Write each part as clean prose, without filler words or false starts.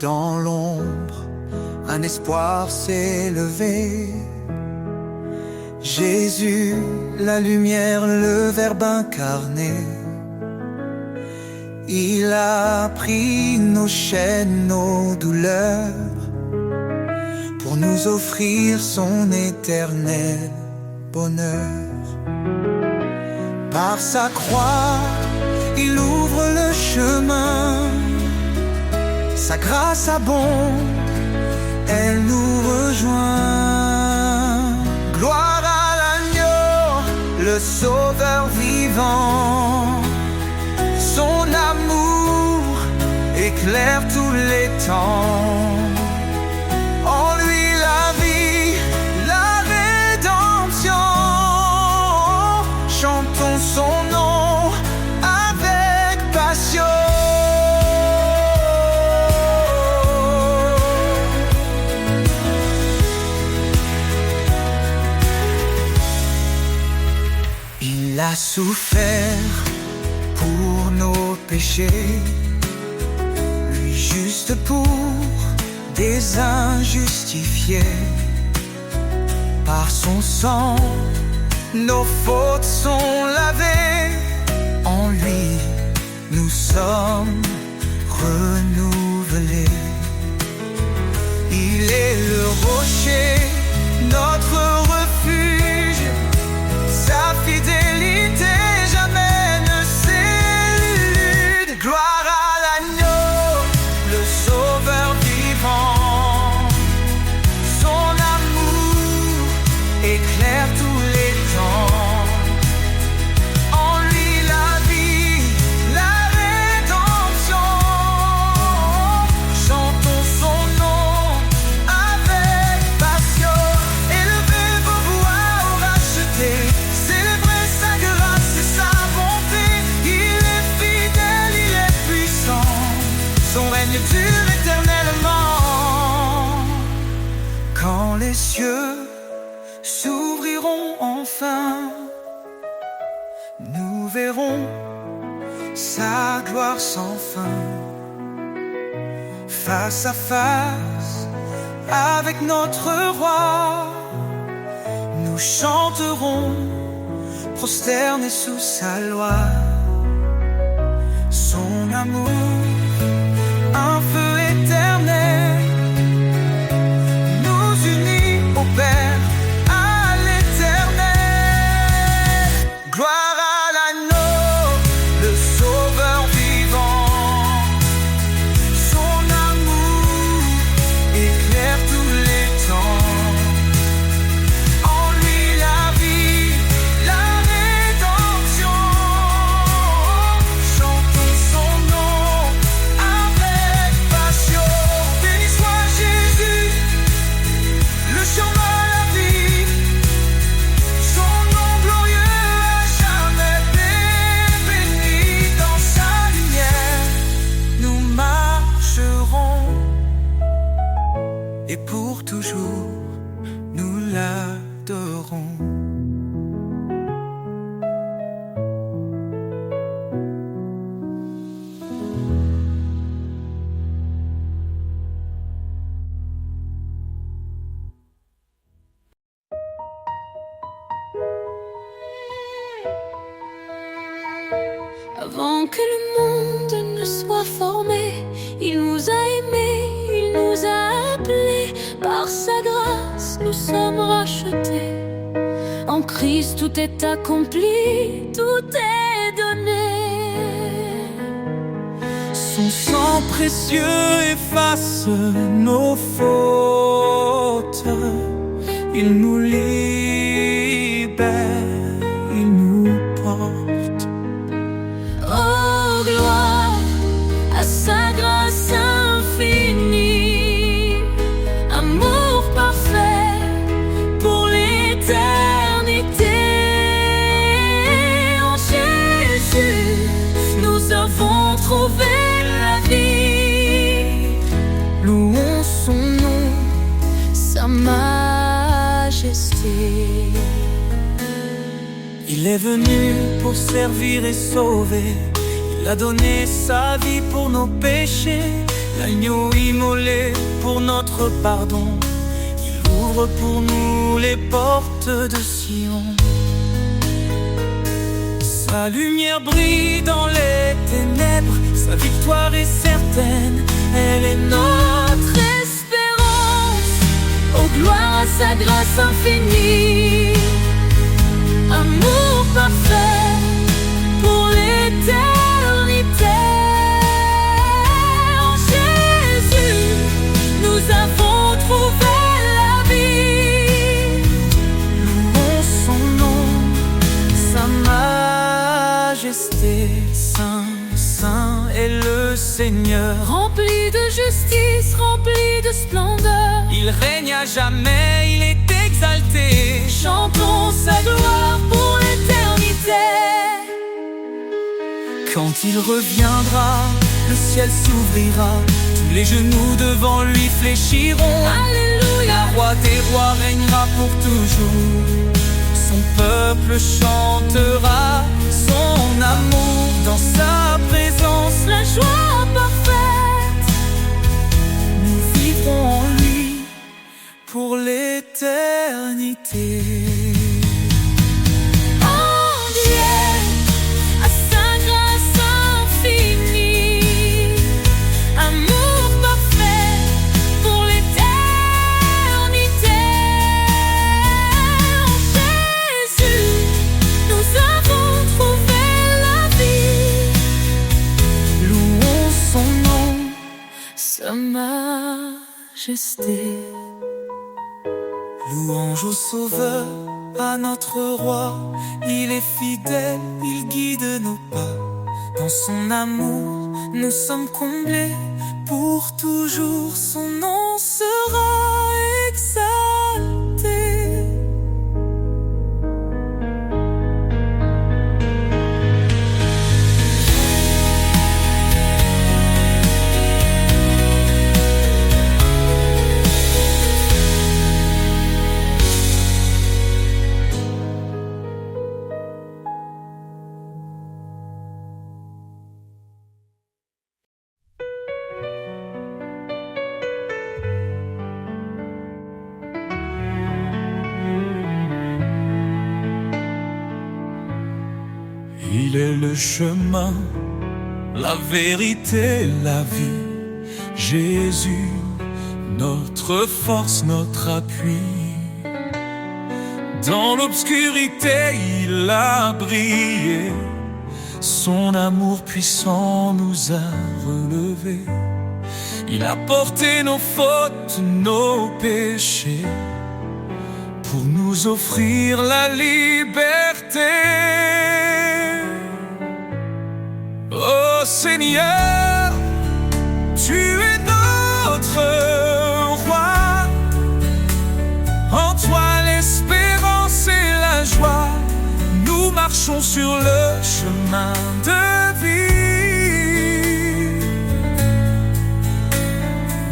dans l'ombre, un espoir s'est levé. Jésus, la lumière, le Verbe incarné, il a pris nos chaînes, nos douleurs, pour nous offrir son éternel bonheur. Par sa croix, il ouvre le chemin, sa grâce abonde, elle nous rejoint. Gloire à l'agneau, le sauveur vivant, son amour éclaire tous les temps. En lui la vie, la rédemption, chantons son nom avec passion. Il a souffert pour nos péchés, lui juste pour des injustifiés. Par son sang, nos fautes sont lavées, en lui nous sommes renouvelés. Il est le rocher, notre refuge, sa fidélité jamais ne s'élude. Gloire à l'agneau, le sauveur vivant, son amour éclaire tous les temps. En lui la vie, la rédemption, chantons son nom avec passion. Élevez vos voix au racheté, célébrez sa grâce et sa bonté. Il est fidèle, il est puissant, son règne dure éternellement. Quand les cieux s'ouvriront enfin, nous verrons sa gloire sans fin. Face à face avec notre roi, nous chanterons prosternés sous sa loi. Son amour, un feu éternel, nous unit au Père, à l'éternel. Gloire à l'agneau, le sauveur vivant, son amour éclaire tous les temps. En lui la vie, la rédemption, chantons son nom avec passion. Béni soit Jésus, le chemin, la vie, son nom glorieux à jamais béni. Dans sa lumière, nous marcherons, et pour toujours, nous l'adorons. Avant que le monde ne soit formé, il nous a aimés, il nous a appelés. Par sa grâce, nous sommes rachetés. En Christ, tout est accompli, tout est donné. Son sang précieux efface nos fautes. Il nous libère, il nous porte. Oh, gloire à sa grâce infinie, amour parfait pour l'éternité. En Jésus, nous avons trouvé la vie. Louons son nom, Sa majesté. il est venu pour servir et sauver. Il a donné sa vie pour nos péchés. l'agneau immolé pour notre pardon. Il ouvre pour nous les portes de Sion. Sa lumière brille dans les ténèbres, sa victoire est certaine, elle est notre espérance. Oh, gloire à sa grâce infinie, amour parfait pour l'éternité. En Jésus, nous avons trouvé la vie. Louons son nom, sa majesté. Saint, saint est le Seigneur, Rempli de justice, rempli de splendeur, il règne à jamais, il est exalté. chantons sa gloire pour l'éternité. Quand il reviendra, le ciel s'ouvrira, tous les genoux devant lui fléchiront. Alléluia. Le roi des rois régnera pour toujours, son peuple chantera son amour dans sa présence. La joie parfaite, Nous vivrons en lui pour l'éternité. en Dieu, à sa grâce infinie, amour parfait pour l'éternité. En Jésus, nous avons trouvé la vie. Louons son nom, Sa majesté. louange au Sauveur, à notre roi. Il est fidèle, il guide nos pas. Dans son amour, nous sommes comblés. Pour toujours, son nom sera exalté. Il est le chemin, la vérité, la vie. Jésus, notre force, notre appui. Dans l'obscurité, il a brillé. Son amour puissant nous a relevés. Il a porté nos fautes, nos péchés, pour nous offrir la liberté. Oh Seigneur, tu es notre roi. En toi l'espérance et la joie. Nous marchons sur le chemin de vie,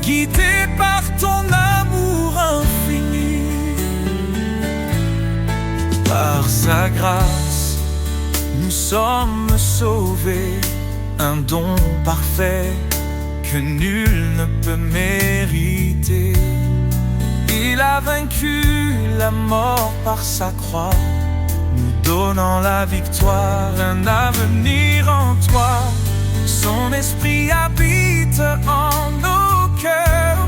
guidés par ton amour infini. Par sa grâce, nous sommes sauvés, un don parfait que nul ne peut mériter. Il a vaincu la mort par sa croix, nous donnant la victoire, un avenir en toi. Son esprit habite en nos cœurs,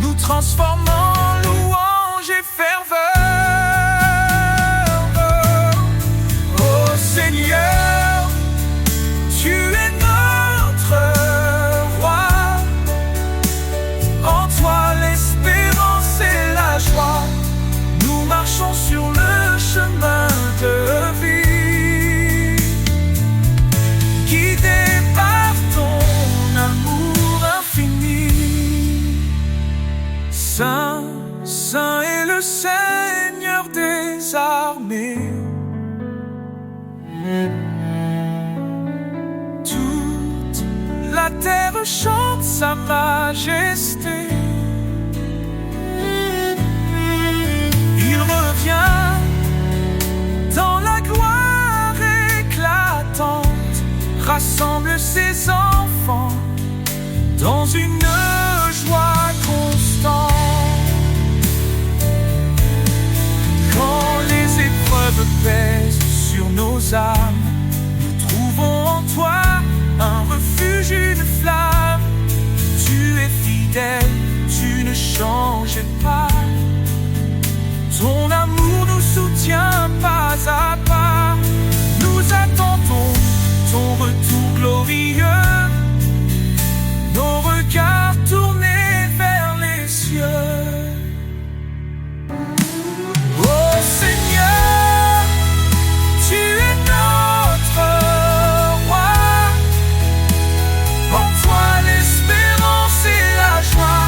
nous transformant en louange et ferveur. Oh Seigneur, tu es notre roi. En toi l'espérance et la joie. Nous marchons sur le chemin de vie, guidés par ton amour infini. Saint, saint est le Seigneur des armées. Toute la terre chante sa majesté. Il revient dans la gloire éclatante, rassemble ses enfants dans une joie constante. Quand les épreuves pèsent sur nos âmes, nous trouvons en toi un refuge, une flamme. Tu es fidèle, tu ne changes pas. Ton amour nous soutient pas à pas. Nous attendons ton retour glorieux, nos regards tournés vers les cieux. Oh Seigneur, tu es notre roi. En toi l'espérance et la joie.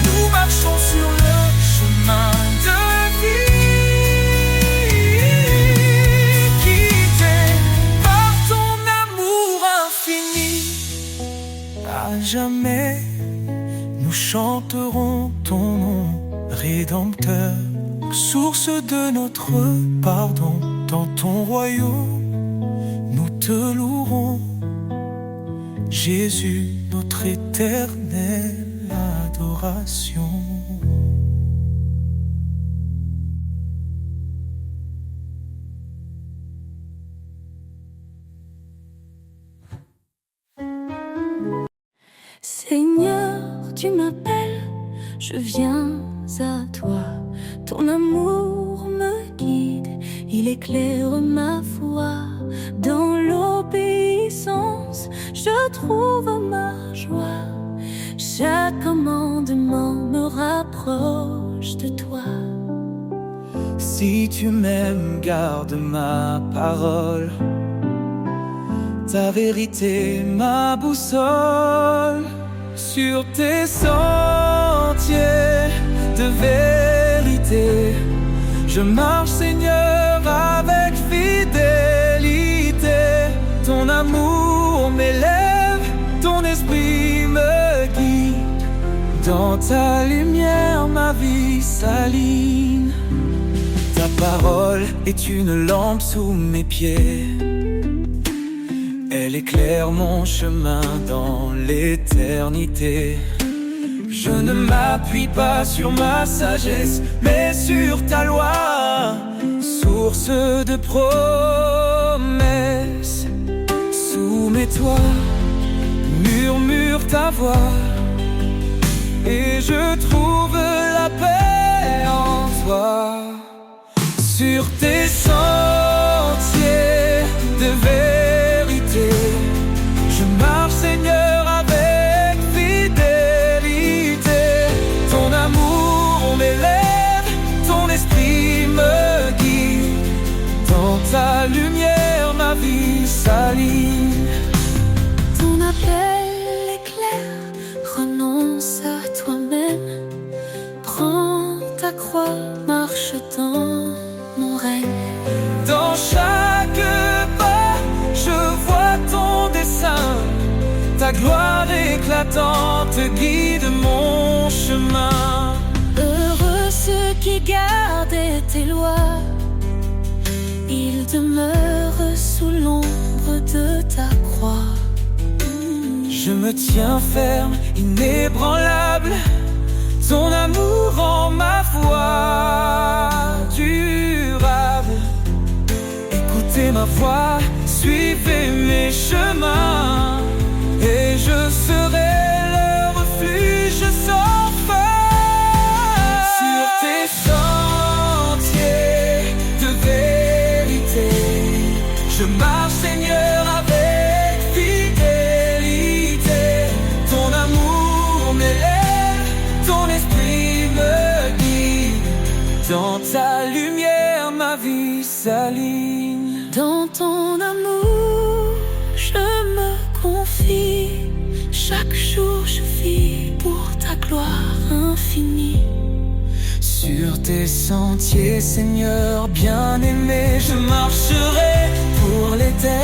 Nous marchons sur le chemin de vie, guidés par ton amour infini. À jamais, nous chanterons ton nom rédempteur, source de notre pardon. Dans ton royaume, nous te louerons, Jésus, notre éternelle adoration. Seigneur, tu m'appelles, je viens à toi. Ton amour me guide, il éclaire ma foi. Dans l'obéissance, je trouve ma joie. Chaque commandement me rapproche de toi. Si tu m'aimes, garde ma parole, ta vérité, ma boussole. Sur tes sentiers de vérité, je marche, Seigneur, avec fidélité. Ton amour m'élève, ton esprit me guide. Dans ta lumière, ma vie s'aligne. Ta parole est une lampe sous mes pieds. Elle éclaire mon chemin dans l'éternité. Je ne m'appuie pas sur ma sagesse, mais sur ta loi, source de promesses. Soumets-toi, murmure ta voix, et je trouve la paix en toi. Sur tes sentiers de vérité, je marche, Seigneur, avec fidélité. Ton amour m'élève, ton esprit me guide. Dans ta lumière, ma vie s'aligne. Ton appel est clair, renonce à toi-même. Prends ta croix, marche dans mon règne. Dans chaque pas, je vois ton dessein. Ta gloire éclatante guide mon chemin. Heureux ceux qui gardent tes lois, ils demeurent sous l'ombre de ta croix. Je me tiens ferme, inébranlable. Ton amour rend ma foi durable. Écoutez ma voix, suivez mes chemins, et je serai le refuge sans fin. Sur tes sentiers de vérité, je marche, Seigneur, avec fidélité. Ton amour m'élève, ton esprit me guide. Dans ta lumière, ma vie s'aligne. Dans ton amour, je me confie. Chaque jour, je vis pour ta gloire infinie. Sur tes sentiers, Seigneur bien-aimé, je marcherai pour l'éternité.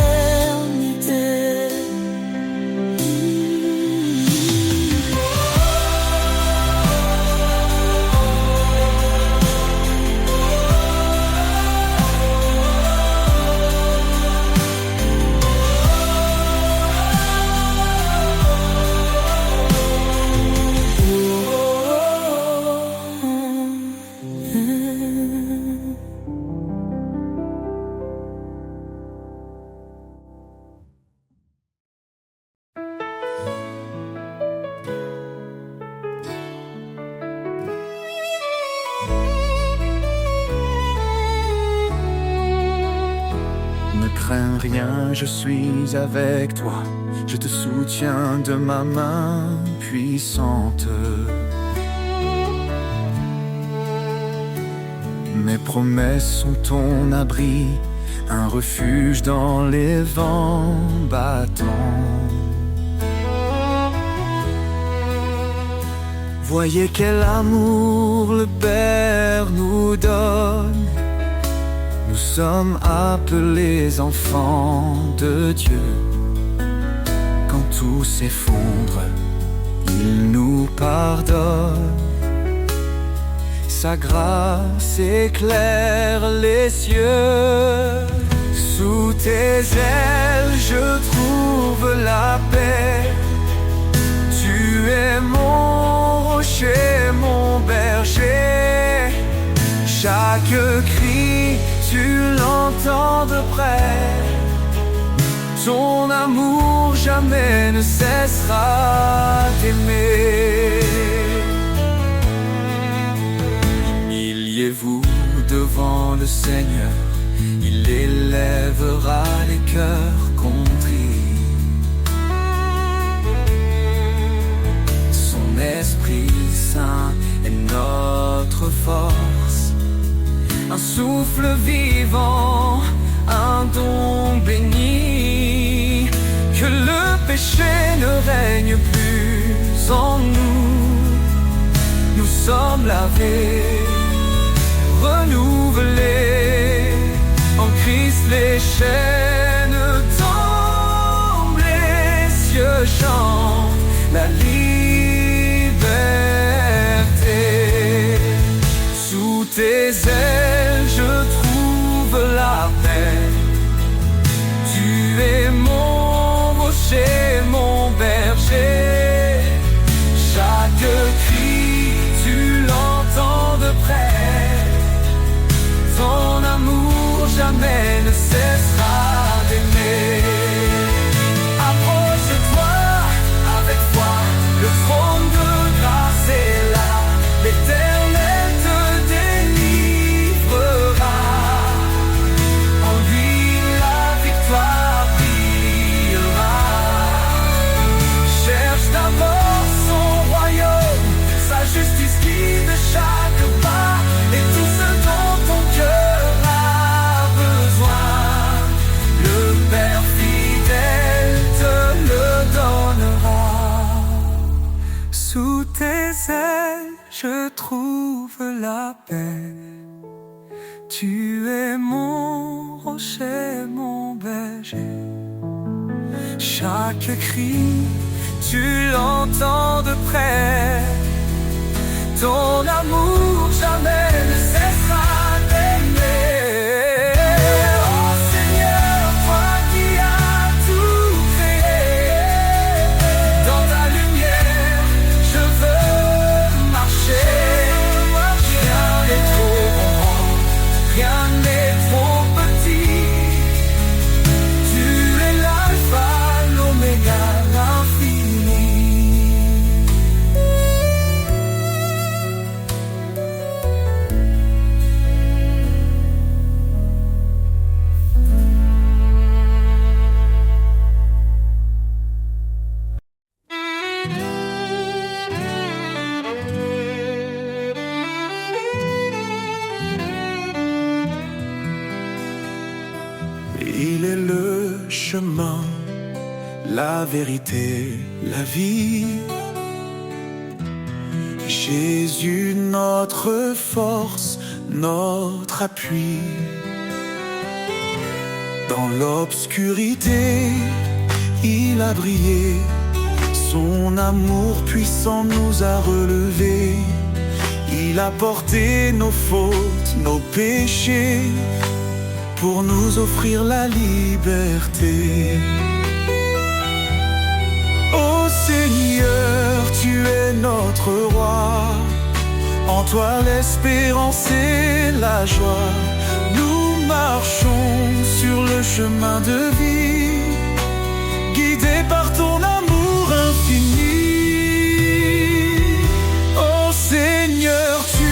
crains rien, je suis avec toi. Je te soutiens de ma main puissante. Mes promesses sont ton abri, un refuge dans les vents battants. Voyez quel amour le Père nous donne. Nous sommes appelés enfants de Dieu. Quand tout s'effondre, il nous pardonne. Sa grâce éclaire les cieux. Sous tes ailes je trouve la paix. Tu es mon rocher, mon berger. Chaque cri, tu l'entends de près. Ton amour jamais ne cessera d'aimer. Milliez-vous devant le Seigneur, il élèvera les cœurs contris. Son Esprit Saint est notre force, un souffle vivant, un don béni. Que le péché ne règne plus en nous. Nous sommes lavés, renouvelés en Christ. Les chaînes tombent, les cieux chantent la liberté. Sous tes ailes je trouve la paix. Tu es mon rocher, mon berger. Chaque cri, tu l'entends de près. Ton amour jamais ne cessera d'aimer. Approche-toi avec foi, le trône de grâce est là. L'Éternel te délivrera. En lui la victoire brillera. Cherche d'abord son royaume, sa justice guide chaque pas. Et tout ce dont ton cœur a besoin, le Père fidèle te le donnera. Sous tes ailes je trouve la paix. Tu es mon rocher, mon berger. Chaque cri, tu l'entends de près. Ton amour jamais ne cessera d'aimer. Oh Seigneur, toi qui as tout créé, dans ta lumière je veux marcher. Rien n'est trop grand, rien n'est trop petit. Tu es l'alpha, l'oméga, l'infini. Il est le chemin, la vérité, la vie. Jésus, notre force, notre appui. Dans l'obscurité, il a brillé. Son amour puissant nous a relevés. Il a porté nos fautes, nos péchés, pour nous offrir la liberté. Ô Seigneur, tu es notre roi. En toi l'espérance et la joie. Nous marchons sur le chemin de vie, guidés par ton amour infini. Ô Seigneur, tu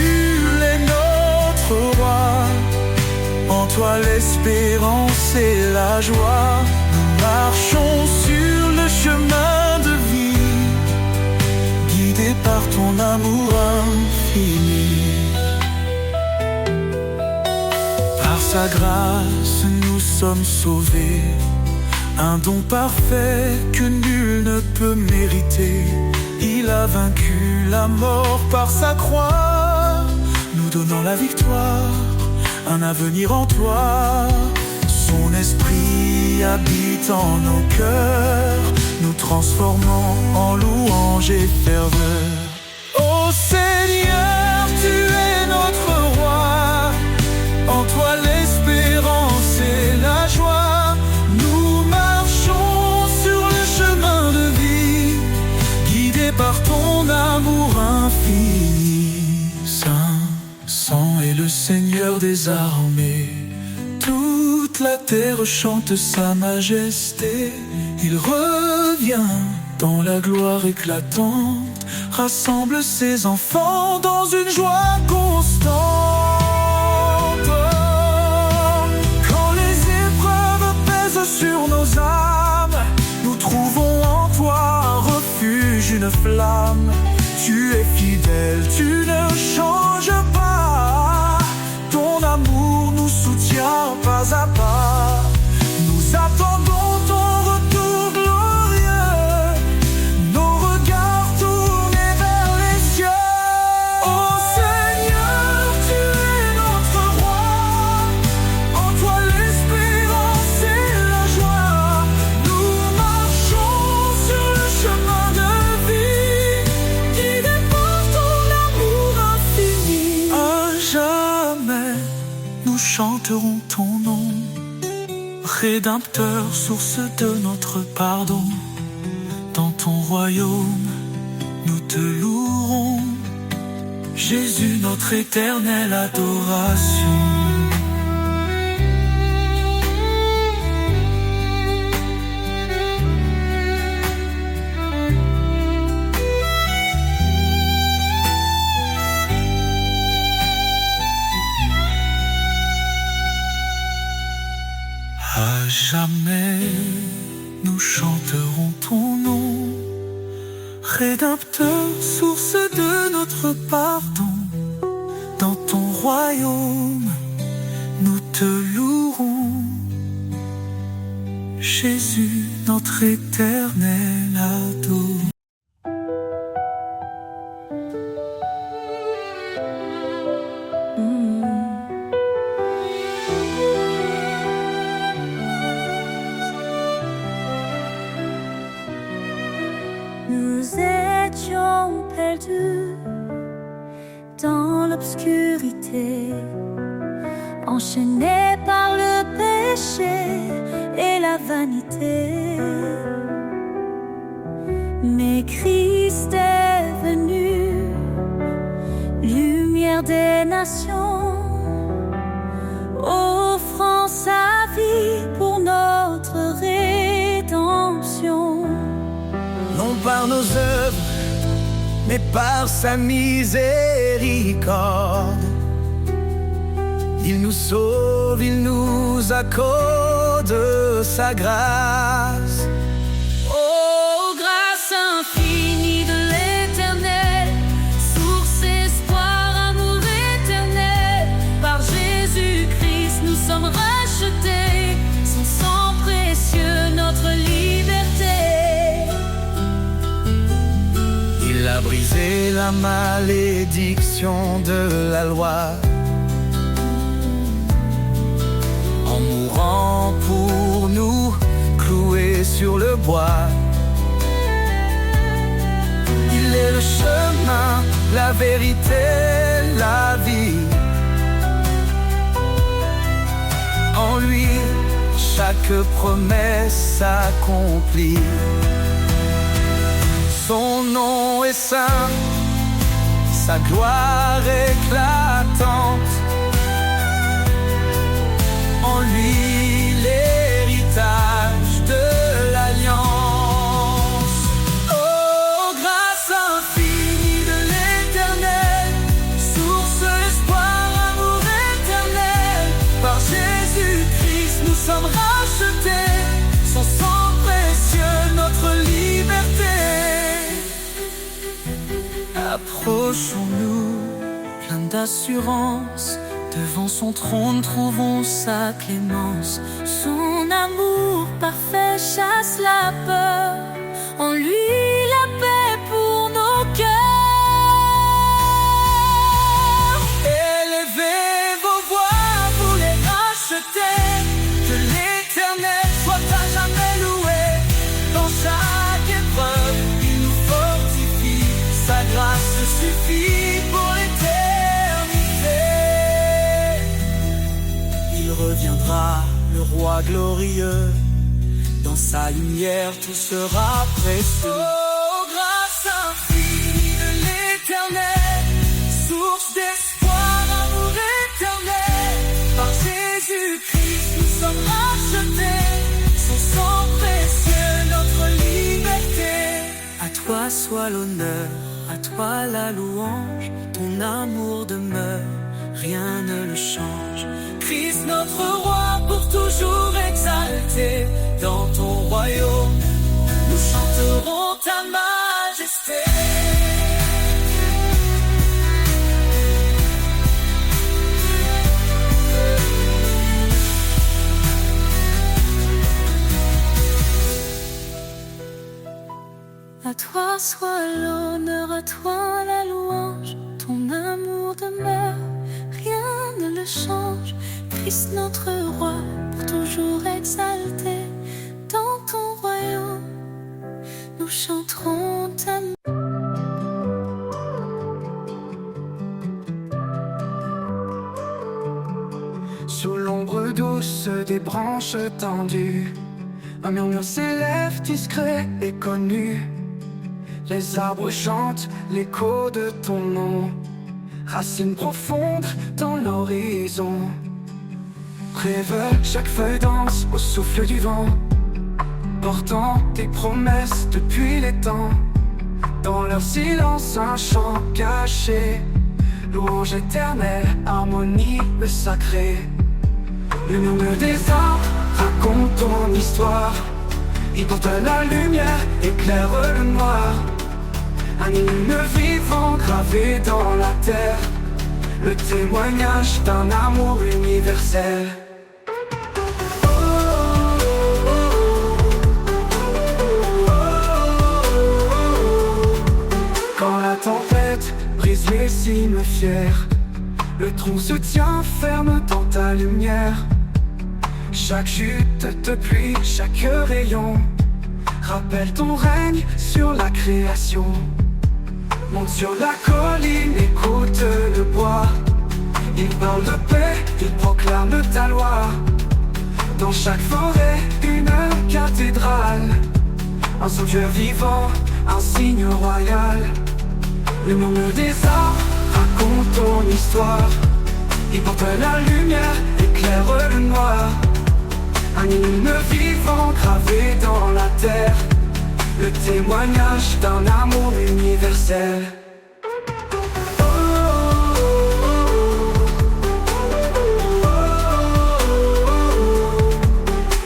es notre roi. En toi toi l'espérance et la joie. Nous marchons sur le chemin de vie, guidés par ton amour infini. Par sa grâce nous sommes sauvés, un don parfait que nul ne peut mériter. Il a vaincu la mort par sa croix, nous donnant la victoire, un avenir en toi. Son esprit habite en nos cœurs, nous transformant en louange et ferveur. Ô Seigneur, tu es notre roi, en toi l'espérance et la joie. Nous marchons sur le chemin de vie, guidés par ton amour infini. Saint est le Seigneur des armées, toute la terre chante sa majesté. Il revient dans la gloire éclatante, rassemble ses enfants dans une joie constante. Quand les épreuves pèsent sur nos âmes, nous trouvons en toi un refuge, une flamme. Tu es fidèle, tu ne changes pas, ton amour nous soutient pas à pas. Nous attendons ton retour glorieux, nos regards tournés vers les cieux. Ô Seigneur, tu es notre roi, en toi l'espérance et la joie. Nous marchons sur le chemin de vie, guidés par ton amour infini. À jamais nous chanterons ton nom, Rédempteur, source de notre pardon. Dans ton royaume, nous te louerons, Jésus, notre éternelle adoration. À jamais, nous chanterons ton nom, Rédempteur, source de notre pardon. Dans ton royaume, nous te louerons, Jésus, notre éternel adoration. Nous étions perdus dans l'obscurité, enchaînés par le péché et la vanité. Mais Christ est venu, lumière des nations, offrant sa vie pour notre rédemption. Non par nos œuvres, mais par sa miséricorde. Il nous sauve, il nous accorde sa grâce. Oh, grâce infinie de l'Éternel, source, espoir, amour éternel. Par Jésus-Christ, nous sommes rachetés, son sang précieux, notre liberté. Il a brisé la malédiction de la loi, en mourant pour nous, cloué sur le bois. Il est le chemin, la vérité, la vie. En lui, chaque promesse s'accomplit. Son nom est saint, sa gloire éclatante. En lui l'héritage de l'alliance. Oh, grâce infinie de l'Éternel, source, espoir, amour éternel. Par Jésus Approchons-nous, plein d'assurance. Devant son trône, trouvons sa clémence. Son amour parfait chasse la peur. En lui la paix pour nos cœurs. Élevez vos voix pour les racheter. Que l'Éternel soit à jamais loué. Dans chaque épreuve, il nous fortifie. Sa grâce suffit pour l'éternité. Il reviendra, le roi glorieux. Dans sa lumière, tout sera précieux. Oh, grâce infinie de l'Éternel, source d'espoir, amour éternel. Par Jésus-Christ, nous sommes rachetés. Son sang précieux, notre liberté. À toi soit l'honneur, à toi la louange. Ton amour demeure, rien ne le change. Christ notre roi, pour toujours exalté. Dans ton royaume, nous chanterons ta majesté. À toi soit l'honneur, à toi la louange. Ton amour demeure, rien ne le change. Christ notre roi, pour toujours exalté. Dans ton royaume, nous chanterons ta Sous l'ombre douce des branches tendues, un murmure s'élève discret et connu. Les arbres chantent l'écho de ton nom, racines profondes dans l'horizon. Rêve, chaque feuille danse au souffle du vent, portant tes promesses depuis les temps. Dans leur silence un chant caché, louange éternelle, harmonie le sacré. Le murmure des arbres raconte ton histoire. Il porte la lumière, éclaire le noir. Un hymne vivant gravé dans la terre, le témoignage d'un amour universel. Quand la tempête brise les cimes fiers, le tronc se tient ferme dans ta lumière. Chaque chute de pluie, chaque rayon rappelle ton règne sur la création. Monte sur la colline, écoute le bois. Il parle de paix, il proclame ta loi. Dans chaque forêt, une cathédrale, un sanctuaire vivant, un signe royal. Le murmure des arbres raconte ton histoire. Il porte la lumière, éclaire le noir. Un hymne vivant gravé dans la terre, le témoignage d'un amour universel.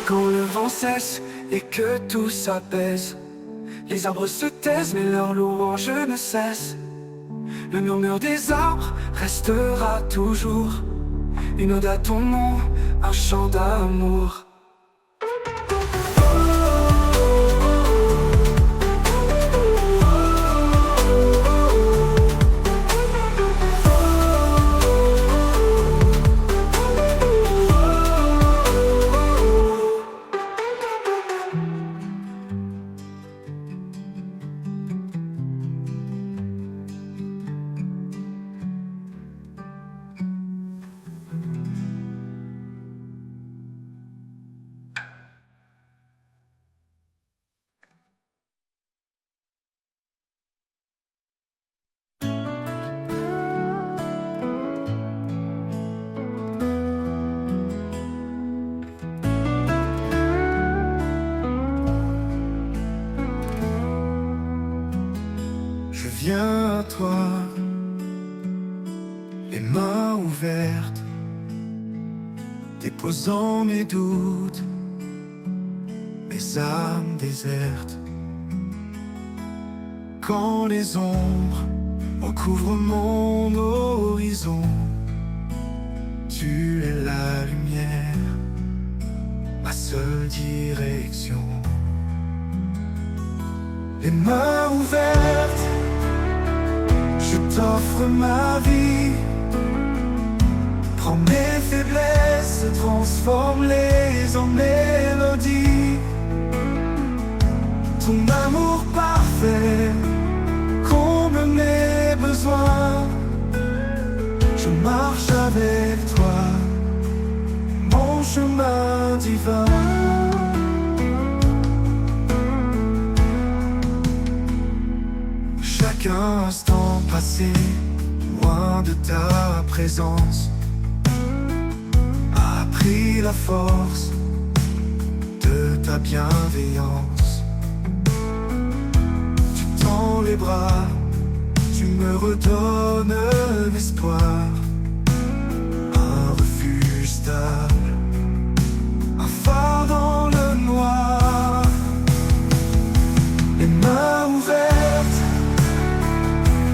Quand le vent cesse et que tout s'apaise, les arbres se taisent mais leur louange ne cesse. Le murmure des arbres restera toujours, une ode à ton nom, un chant d'amour. viens à toi, les mains ouvertes, déposant mes doutes, mes âmes désertes. Quand les ombres recouvre mon horizon. Tu es la lumière, ma seule direction. Les mains ouvertes, je t'offre ma vie. Prends mes faiblesses, transforme-les en mélodie. Ton amour parfait comble mes besoins. Je marche avec toi, mon chemin divin. Chaque instant passé, loin de ta présence, a appris la force de ta bienveillance. Tu tends les bras, tu me redonnes l'espoir, un refuge stable, un phare dans le noir. Les mains ouvertes,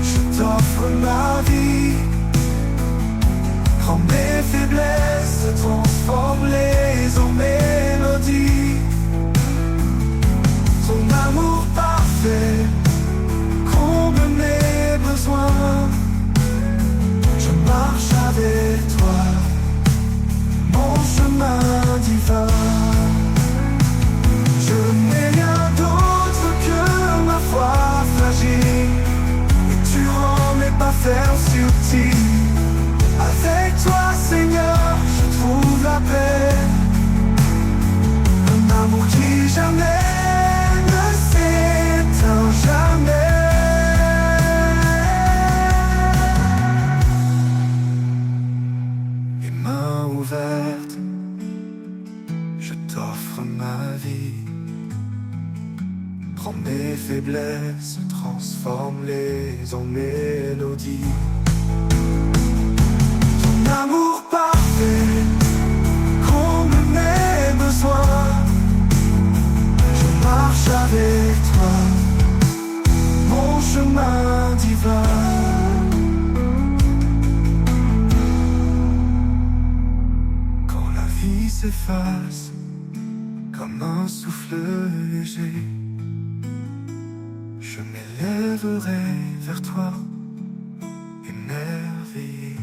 je t'offre ma vie. Prends mes faiblesses, transforme-les en mélodie. Ton amour parfait comble mes besoins. Je marche avec toi, mon chemin divin. Je n'ai rien d'autre que ma foi fragile, et tu rends mes pas fermes subtils. Avec toi, Seigneur, je trouve la paix. Un amour qui jamais ne s'éteint, jamais. Les mains ouvertes, je t'offre ma vie. Prends mes faiblesses, transforme-les en mélodie. Amour parfait comble mes besoins. Je marche avec toi, mon chemin divin. Quand la vie s'efface comme un souffle léger, je m'élèverai vers toi, émerveillé.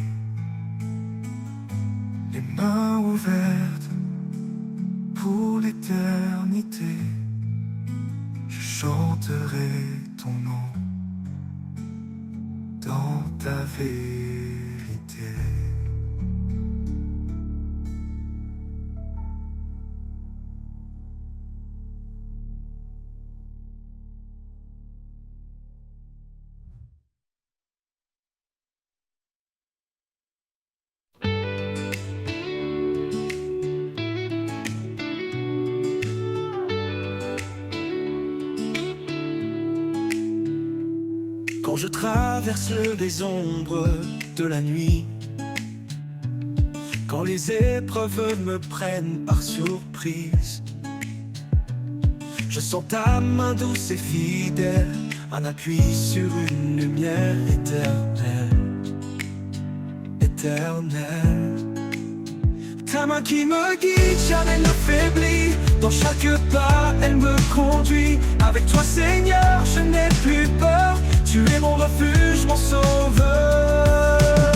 Les mains ouvertes pour l'éternité, je chanterai ton nom dans ta vérité. Quand je traverse les ombres de la nuit, quand les épreuves me prennent par surprise, je sens ta main douce et fidèle, un appui sur une lumière éternelle, éternelle. Ta main qui me guide, jamais ne faiblit. Dans chaque pas, elle me conduit. Avec toi, Seigneur, je n'ai plus peur. Tu es mon refuge, mon sauveur.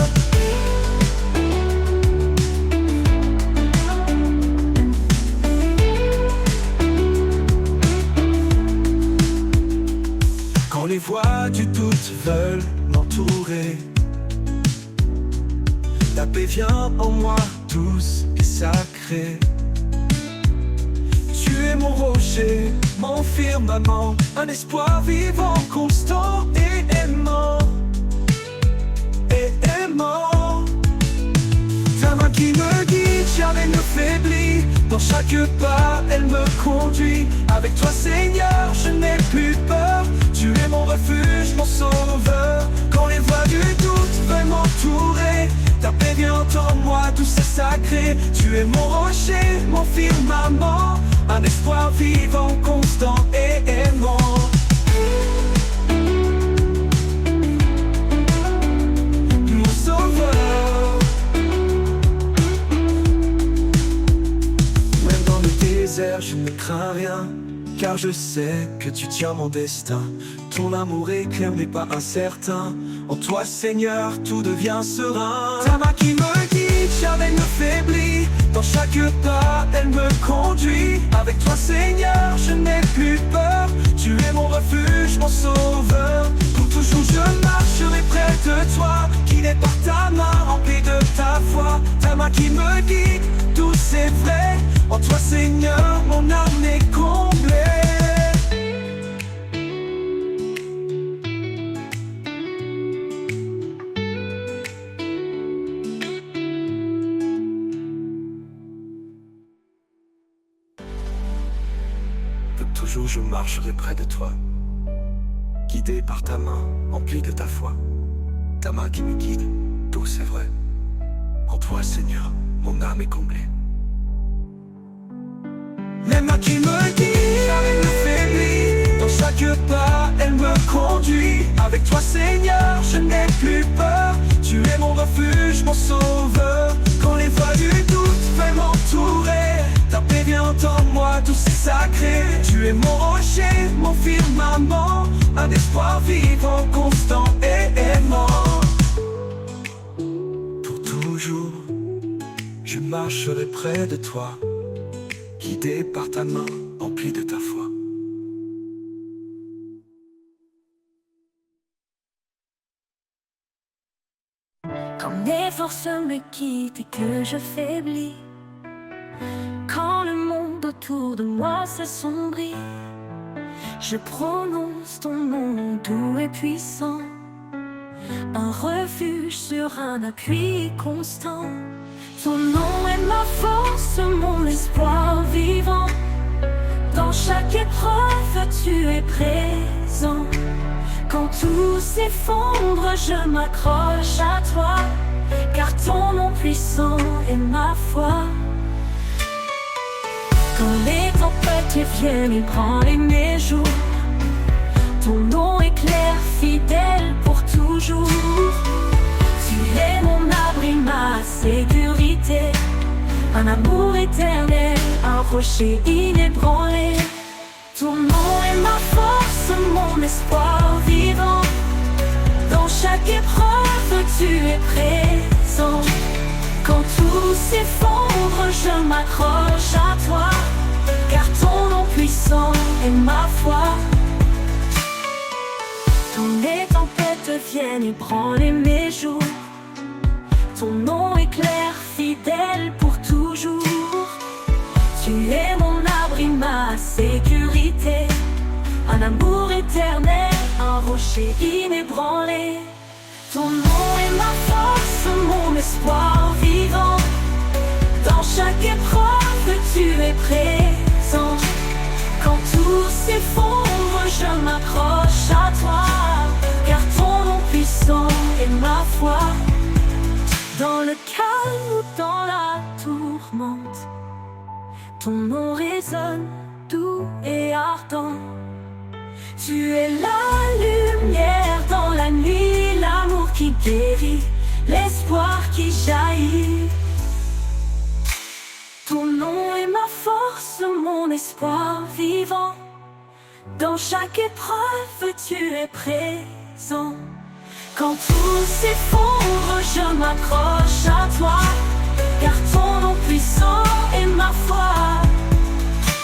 Quand les voix du doute veulent m'entourer, ta paix vient en moi, douce et sacrée. Tu es mon rocher, mon firmament, un espoir vivant, constant et aimant, et aimant. Ta main qui me guide, jamais ne faiblit. Dans chaque pas, elle me conduit. Avec toi, Seigneur, je n'ai plus peur. Tu es mon refuge, mon sauveur. Quand les voix du doute veulent m'entourer, ta paix vient en moi, douce et sacrée. Tu es mon rocher, mon firmament, un espoir vivant, constant et aimant. désert, je ne crains rien, car je sais que tu tiens mon destin. Ton amour est clair mais pas incertain. En toi Seigneur, tout devient serein. Ta main qui me guide, jamais ne faiblit. Dans chaque pas, elle me conduit. Avec toi Seigneur, je n'ai plus peur. Tu es mon refuge, mon sauveur. Pour toujours je marcherai près de toi, guidé par ta main, rempli de ta foi. Ta main qui me guide, tout c'est vrai. En toi Seigneur, mon âme est comblée. Toujours je marcherai près de toi, guidé par ta main, empli de ta foi. Ta main qui me guide, tout c'est vrai. En toi Seigneur, mon âme est comblée. Les mains qui me guident, jamais ne faiblit. Dans chaque pas, elle me conduit. Avec toi Seigneur, je n'ai plus peur. Tu es mon refuge, mon sauveur. Quand les voies du doute veulent m'entourer, ta paix vient en moi, tout c'est sacré. Tu es mon rocher, mon firmament, un espoir vivant, constant et aimant. Pour toujours, je marcherai près de toi, guidé par ta main, empli de ta foi. Quand mes forces me quittent et que je faiblis, quand le monde autour de moi s'assombrit, je prononce ton nom doux et puissant, un refuge sur un appui constant. Ton nom est ma force, mon espoir vivant. Dans chaque épreuve, tu es présent. Quand tout s'effondre, je m'accroche à toi, car ton nom puissant est ma foi. Quand les tempêtes viennent ébranler mes jours, ton nom est clair, fidèle pour toujours. Tu es mon abri, ma sécurité, un amour éternel, un rocher inébranlé. Ton nom est ma force, mon espoir vivant. Dans chaque épreuve, tu es présent. Quand tout s'effondre, je m'accroche à toi, car ton nom puissant est ma foi. Quand les tempêtes viennent ébranler mes jours, ton nom est clair, fidèle pour toujours. Tu es mon abri, ma sécurité, un amour éternel, un rocher inébranlé. Ton nom est ma force, mon espoir vivant. Dans chaque épreuve, tu es présent. Quand tout s'effondre, je m'accroche à toi, car ton nom puissant est ma foi. Dans le calme ou dans la tourmente, ton nom résonne doux et ardent. Tu es la lumière dans la nuit, l'amour qui guérit, l'espoir qui jaillit. Ton nom est ma force, mon espoir vivant. Dans chaque épreuve, tu es présent. Quand tout s'effondre, je m'accroche à toi, car ton nom puissant est ma foi.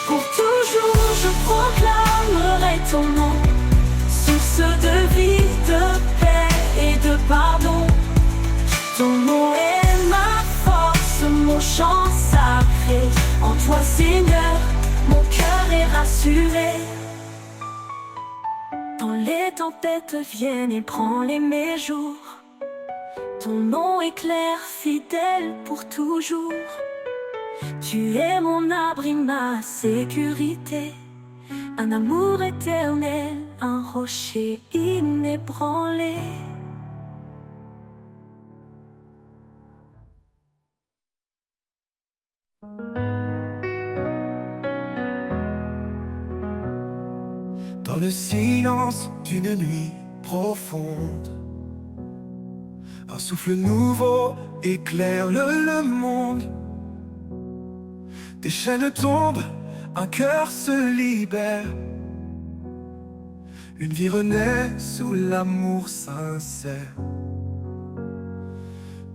Pour toujours, je proclamerai ton nom, source de vie, de paix et de pardon. Ton nom est ma force, mon chant sacré. En toi, Seigneur, mon cœur est rassuré. Quand les tempêtes viennent ébranler mes jours, ton nom est clair, fidèle pour toujours. Tu es mon abri, ma sécurité, un amour éternel, un rocher inébranlé. Dans le silence d'une nuit profonde, un souffle nouveau éclaire le monde. Des chaînes tombent un cœur se libère. Une vie renaît sous l'amour sincère.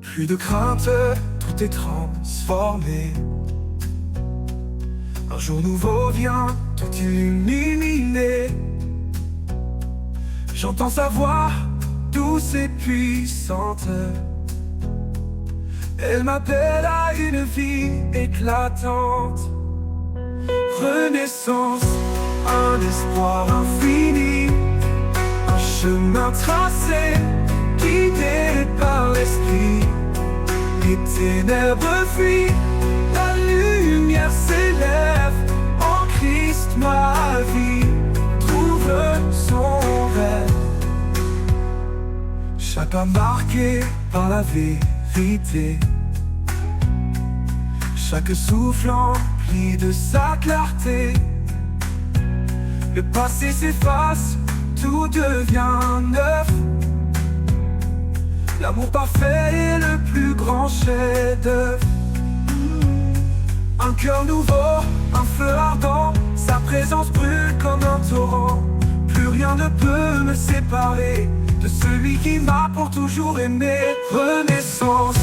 Plus de crainte, tout est transformé. Un jour nouveau vient tout illuminer. J'entends sa voix douce et puissante. Elle m'appelle à une vie éclatante. Renaissance, un espoir infini, un chemin tracé, guidé par l'esprit. Les ténèbres fuient, la lumière s'élève. En Christ ma vie trouve son rêve. Chaque pas marqué par la vérité, chaque souffle empli de sa clarté. Le passé s'efface, tout devient neuf. L'amour parfait est le plus grand chef-d'œuvre. Un cœur nouveau, un feu ardent, sa présence brûle comme un torrent. Plus rien ne peut me séparer de celui qui m'a pour toujours aimé. Renaissance,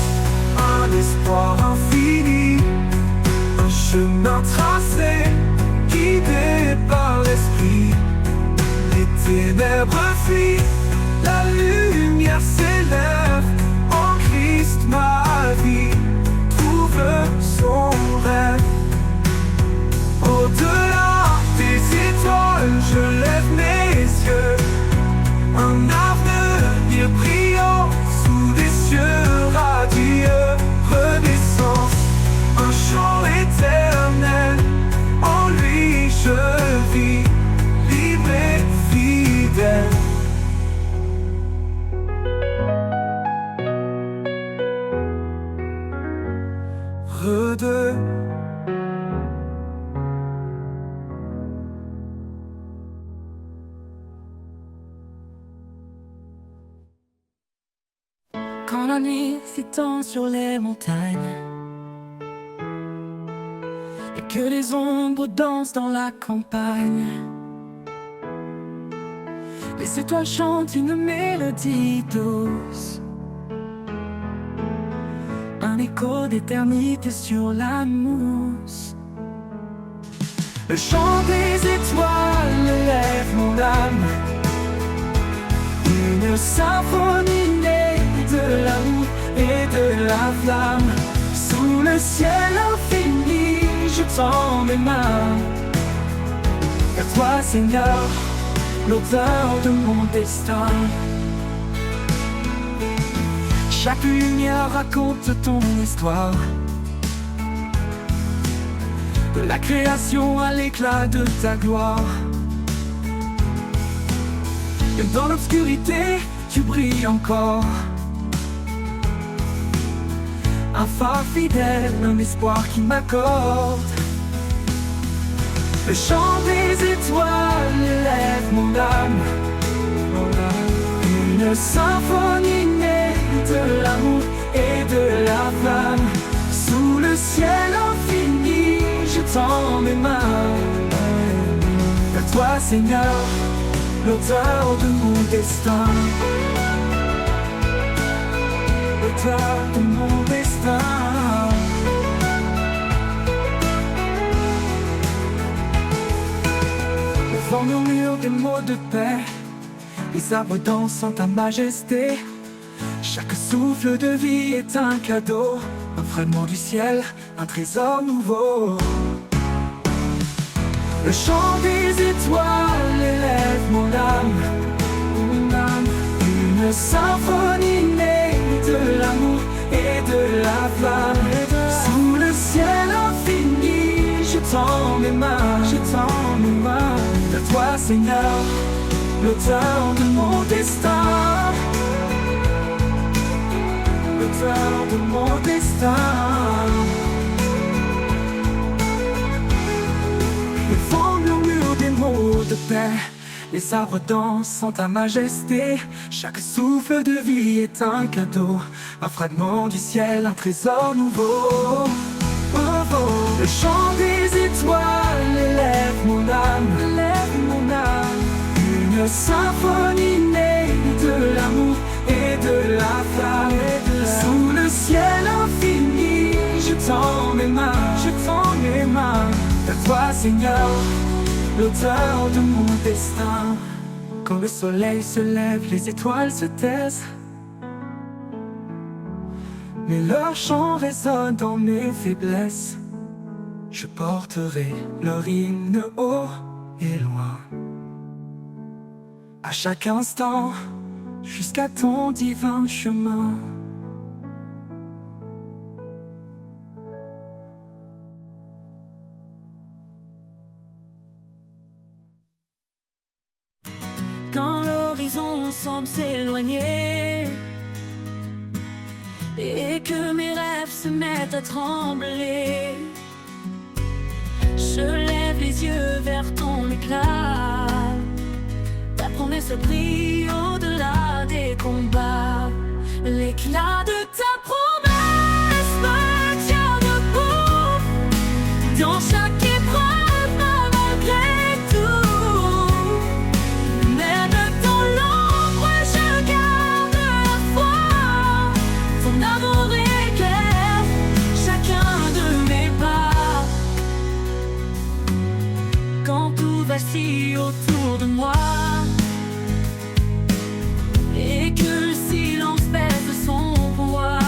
un espoir infini, un chemin tracé, guidé par l'esprit. Les ténèbres fuient, la lumière s'élève. En Christ ma vie trouve son rêve. Au-delà des étoiles, je lève mes yeux. Un avenir brillant sous des cieux radieux. Renaissance, un chant éternel. En lui je vis, libre et fidèle. Redeux. Quand la nuit s'étend sur les montagnes et que les ombres dansent dans la campagne, les étoiles chantent une mélodie douce, un écho d'éternité sur la mousse. Le chant des étoiles lève mon âme, une symphonie née de l'amour et de la flamme. Sous le ciel infini, je tends mes mains vers toi, Seigneur, l'auteur de mon destin. Chaque lumière raconte ton histoire, de la création à l'éclat de ta gloire. Et dans l'obscurité, tu brilles encore, un phare fidèle, un espoir qui m'accorde. Le chant des étoiles élève mon âme, une symphonie née de l'amour et de la flamme. Sous le ciel infini, je tends mes mains vers toi, Seigneur, l'auteur de mon destin. L'auteur de mon destin. Le vent murmure des mots de paix, les arbres dansent en ta majesté. Chaque souffle de vie est un cadeau, un fragment du ciel, un trésor nouveau. Le chant des étoiles élève mon âme, une symphonie née de l'amour et de la flamme. Sous le ciel infini, je tends mes mains, vers toi, Seigneur, l'auteur de mon destin. L'auteur de mon destin. Le vent murmure des mots de paix, les arbres dansent en ta majesté. Chaque souffle de vie est un cadeau, un fragment du ciel, un trésor nouveau. Oh, oh. Le chant des étoiles une symphonie née de l'amour et de la flamme. Sous le ciel infini, je tends mes mains, vers toi Seigneur, l'auteur de mon destin. Quand le soleil se lève, les étoiles se taisent, mais leur chant résonne dans mes faiblesses. Je porterai leur hymne haut et loin, à chaque instant, jusqu'à ton divin chemin. Quand l'horizon semble s'éloigner et que mes rêves se mettent à trembler, je lève les yeux vers ton éclat. Ta promesse brille au-delà des combats. L'éclat de ta promesse me tient debout dans chaque épreuve, malgré tout. Même dans l'ombre, je garde la foi. Ton amour éclaire chacun de mes pas. Quand tout vacille autour de moi et que le silence pèse son poids,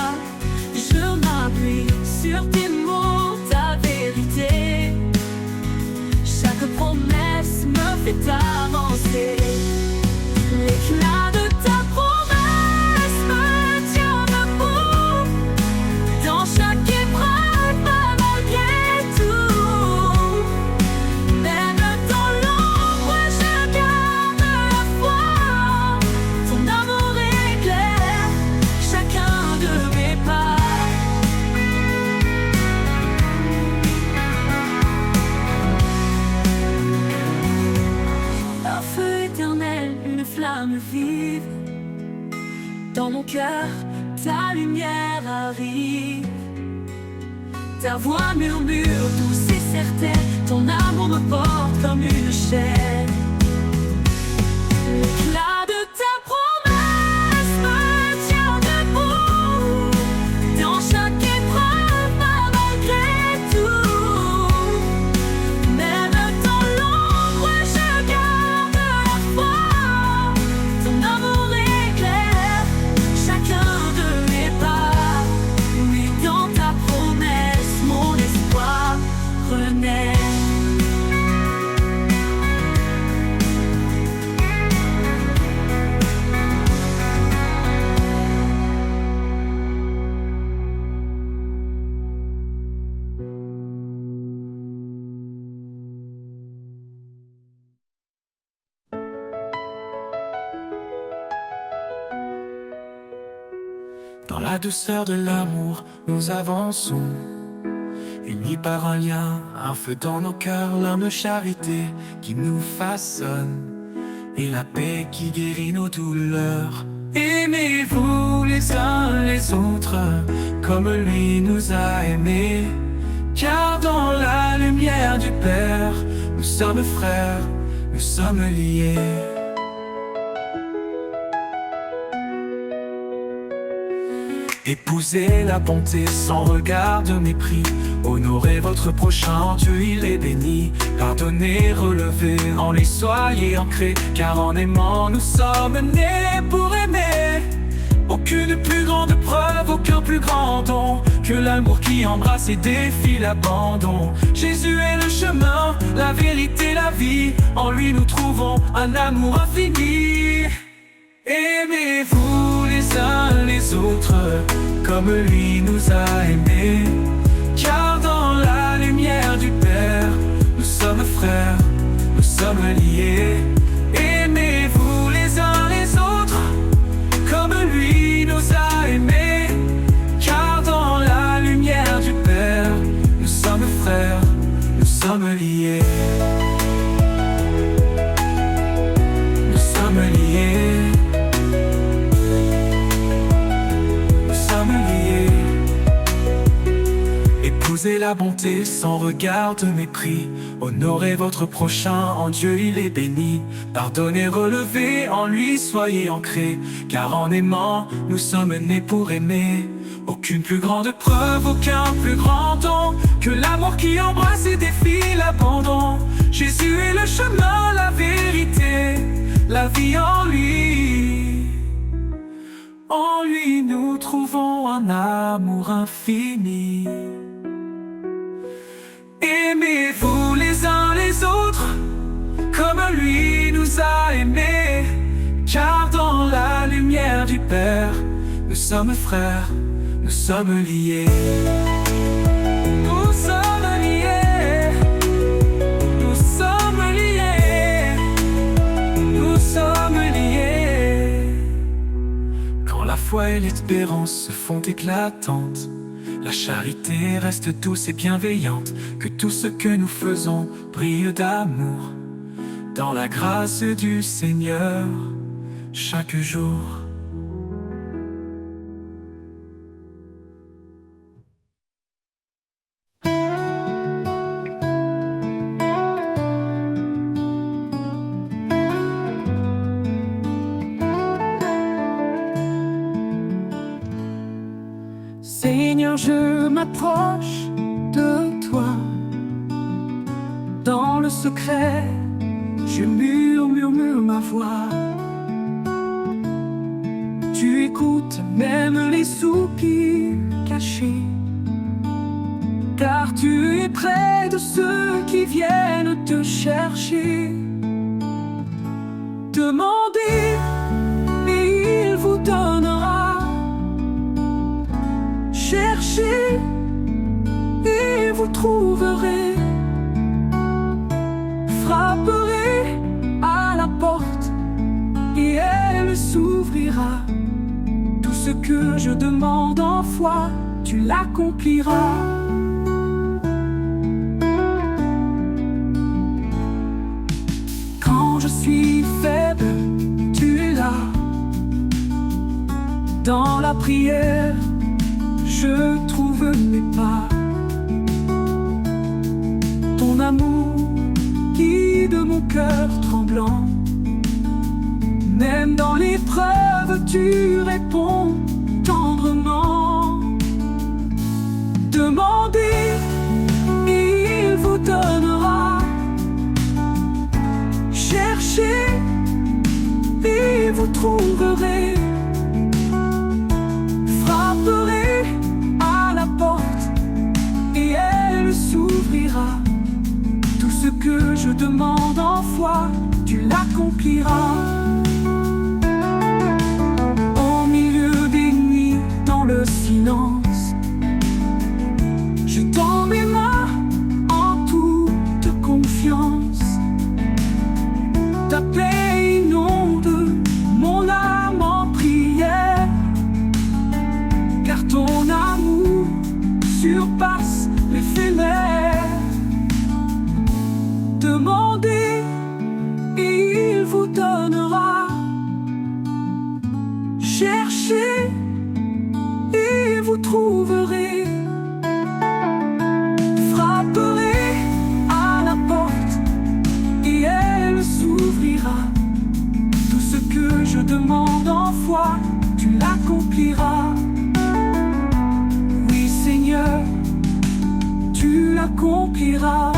je m'appuie sur tes mots, ta vérité. Chaque promesse me fait avancer. L'éclat de ta promesse me tient debout dans chaque épreuve, malgré tout. Même dans l'ombre, je garde la foi. Ton amour éclaire chacun de mes pas. Un feu éternel, une flamme vive. Dans mon cœur, ta lumière arrive. Ta voix murmure douce et certaine. Ton amour me porte comme une chaîne. L'éclat de ta promesse me tient debout dans chaque épreuve, malgré tout. Même dans l'ombre, je garde la foi. Ton amour éclaire chacun de mes pas. Oui, dans ta promesse, mon espoir renaît. Dans la douceur de l'amour, nous avançons, unis par un lien, un feu dans nos cœurs, l'âme de charité qui nous façonne, et la paix qui guérit nos douleurs. Aimez-vous les uns les autres, comme lui nous a aimés, car dans la lumière du Père, nous sommes frères, nous sommes liés. Épousez la bonté sans regard de mépris. Honorez votre prochain, Dieu il est béni. Pardonnez, relevez, en lui soyez ancrés, car en aimant nous sommes nés pour aimer. Aucune plus grande preuve, aucun plus grand don que l'amour qui embrasse et défie l'abandon. Jésus est le chemin, la vérité, la vie. En lui nous trouvons un amour infini. Aimez-vous les uns les autres, comme lui nous a aimés, car dans la lumière du Père, nous sommes frères, nous sommes liés. Aimez-vous les uns les autres, comme lui nous a aimés, car dans la lumière du Père, nous sommes frères, nous sommes liés. Nous sommes liés. Épousez la bonté sans regard de mépris. Honorez votre prochain, en Dieu il est béni. Pardonnez, relevez, en lui soyez ancrés. Car en aimant, nous sommes nés pour aimer. Aucune plus grande preuve, aucun plus grand don que l'amour qui embrasse et défie l'abandon. Jésus est le chemin, la vérité, la vie en lui. En lui nous trouvons un amour infini. Aimez-vous les uns les autres comme lui nous a aimés. Car dans la lumière du Père, nous sommes frères, nous sommes liés. Nous sommes liés. Nous sommes liés. Nous sommes liés. Quand la foi et l'espérance se font éclatantes, la charité reste douce et bienveillante. Que tout ce que nous faisons brille d'amour dans la grâce du Seigneur chaque jour. Seigneur, je m'approche de toi. Dans le secret, je murmure ma voix. Tu écoutes même les soupirs cachés. Car tu es près de ceux qui viennent te chercher. Demandez et il vous donnera. Cherchez et vous trouverez. Frapperez à la porte et elle s'ouvrira. Tout ce que je demande en foi, tu l'accompliras. Quand je suis faible, tu es là. Dans la prière, je trouve mes pas. Ton amour guide mon cœur tremblant. Même dans l'épreuve, tu réponds tendrement. Demandez et il vous donnera. Cherchez et vous trouverez. Frapperez à la porte et elle s'ouvrira. Tout ce que je demande en foi, tu l'accompliras. Au milieu des nuits, dans le silence, je tends mes mains en toute confiance. Ta paix inonde mon âme en prière. Car ton amour surpasse l'éphémère. Demandez et il vous donnera. Cherchez et vous trouverez. Frapperez à la porte et elle s'ouvrira. Tout ce que je demande en foi, tu l'accompliras. Oui Seigneur, tu l'accompliras.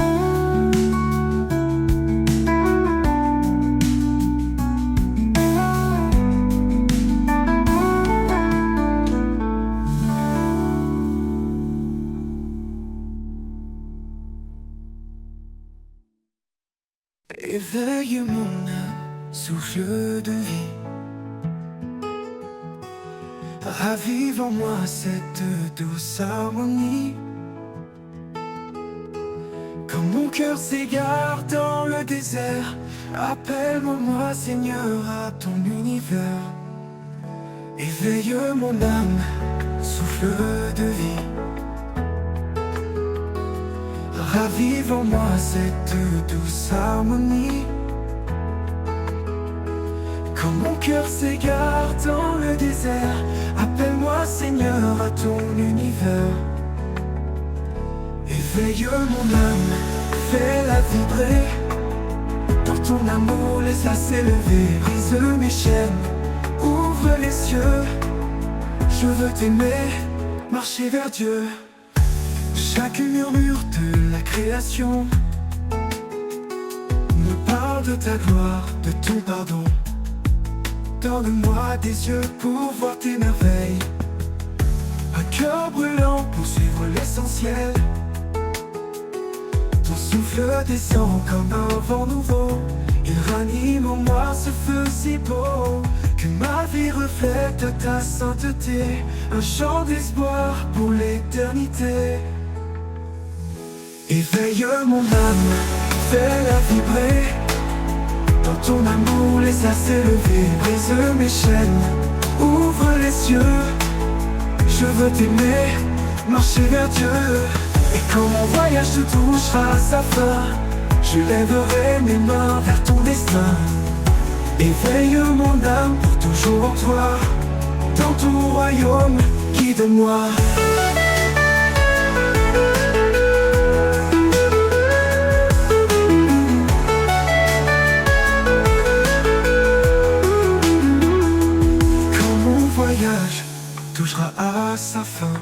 Éveille mon âme, souffle de vie. Ravive en moi cette douce harmonie. Quand mon cœur s'égare dans le désert, appelle-moi Seigneur à ton univers. Éveille mon âme, souffle de vie. Ravive en moi cette douce harmonie. Quand mon cœur s'égare dans le désert, appelle-moi Seigneur à ton univers. Éveille mon âme, fais-la vibrer. Dans ton amour, laisse-la s'élever. Brise mes chaînes, ouvre les yeux. Je veux t'aimer, marcher vers Dieu. Chaque murmure de la création me parle de ta gloire, de ton pardon. Donne-moi des yeux pour voir tes merveilles, un cœur brûlant pour suivre l'essentiel. Ton souffle descend comme un vent nouveau. Il ranime en moi ce feu si beau, que ma vie reflète ta sainteté, un chant d'espoir pour l'éternité. Éveille mon âme, fais-la vibrer. Dans ton amour, laisse-la s'élever. Brise mes chaînes, ouvre les yeux. Je veux t'aimer, marcher vers Dieu. Et quand mon voyage te touchera à sa fin, je lèverai mes mains vers ton destin. Éveille mon âme pour toujours en toi. Dans ton royaume, guide-moi. Quand mon voyage touchera à sa fin,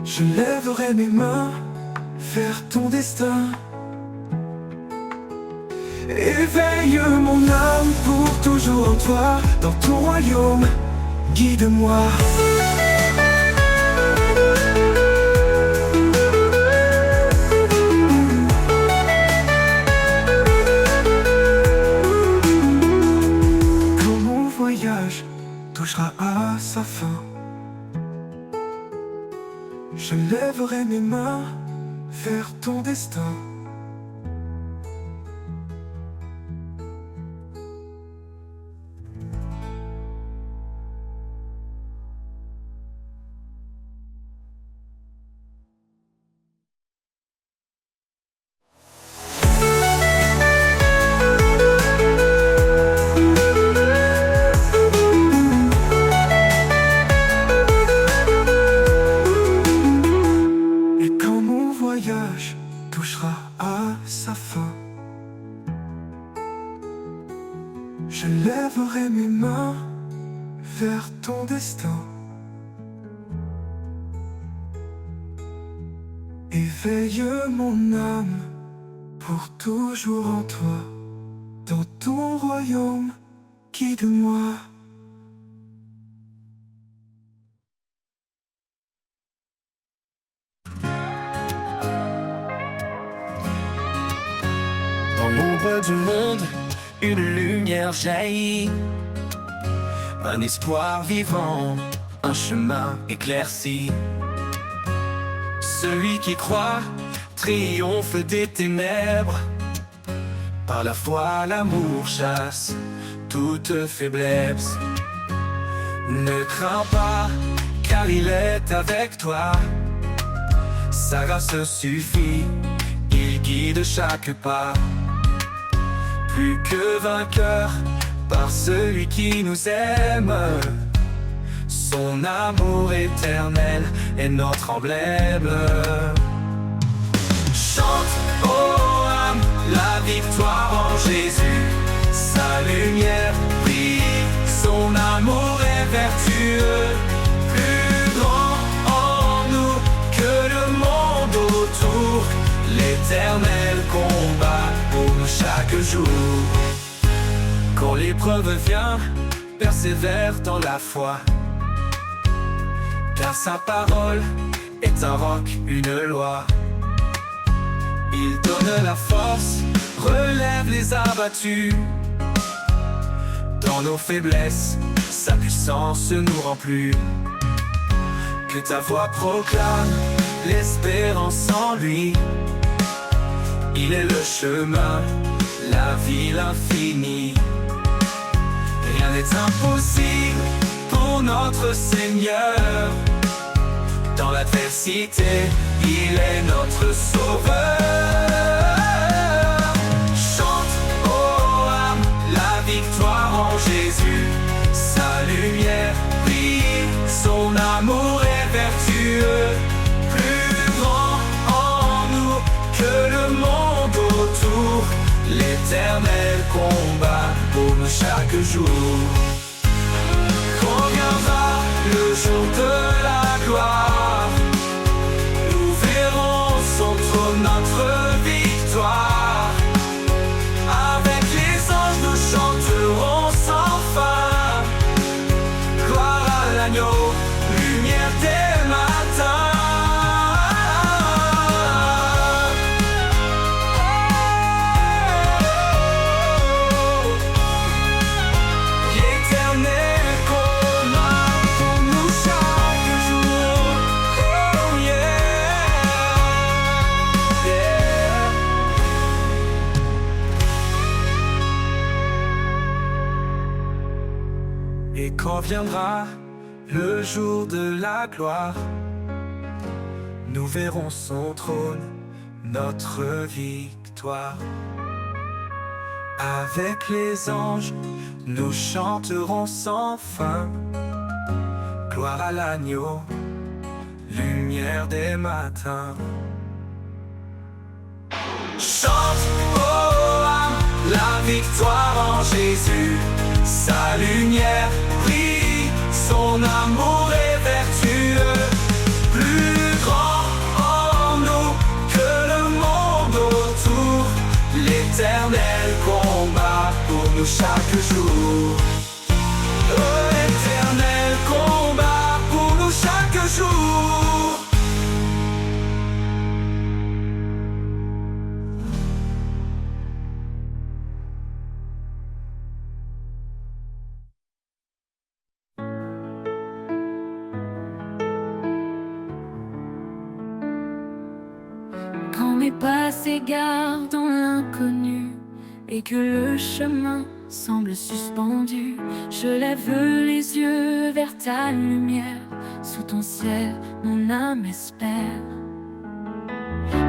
je lèverai mes mains vers ton destin. Éveille mon âme pour toujours en toi. Dans ton royaume, guide-moi. Quand mon voyage touchera à sa fin, je lèverai mes mains vers ton destin. Touchera à sa fin, je lèverai mes mains vers ton destin. Éveille mon âme pour toujours en toi. Dans ton royaume, guide-moi. Dans l'ombre du monde, une lumière jaillit, un espoir vivant, un chemin éclairci. Celui qui croit triomphe des ténèbres. Par la foi, l'amour chasse toute faiblesse. Ne crains pas, car il est avec toi. Sa grâce suffit, il guide chaque pas. Plus que vainqueur par celui qui nous aime. Son amour éternel est notre emblème. Chante, ô âme, la victoire en Jésus. Sa lumière brille, son amour est vertueux. Plus grand en nous que le monde autour. L'éternel combat pour nous chaque jour. Quand l'épreuve vient, persévère dans la foi. Car sa parole est un roc, une loi. Il donne la force, relève les abattus. Dans nos faiblesses, sa puissance nous remplit. Que ta voix proclame l'espérance en lui. Il est le chemin, la vie, l'infini. Rien n'est impossible pour notre Seigneur. Dans l'adversité, il est notre sauveur. Chante, ô âme, la victoire en Jésus. Sa lumière brille, son amour est vertueux. Plus jour. Quand viendra le jour de la gloire, nous verrons son trône, notre victoire. Avec les anges nous chanterons sans fin. Gloire à l'agneau, lumière des matins. L'éternel combat pour nous chaque jour. Oh yeah, yeah. Et quand viendra le jour de la gloire, nous verrons son trône, notre victoire. Avec les anges, nous chanterons sans fin. Gloire à l'agneau, lumière des matins. Chante, oh âme, la victoire en Jésus. Sa lumière brille, son amour est vertueux. Plus grand en nous que le monde autour. L'éternel combat pour nous chaque jour. L'éternel combat pour nous chaque jour. Quand mes pas s'égarent dans l'inconnu et que le chemin semble suspendu, je lève les yeux vers ta lumière. Sous ton ciel, mon âme espère.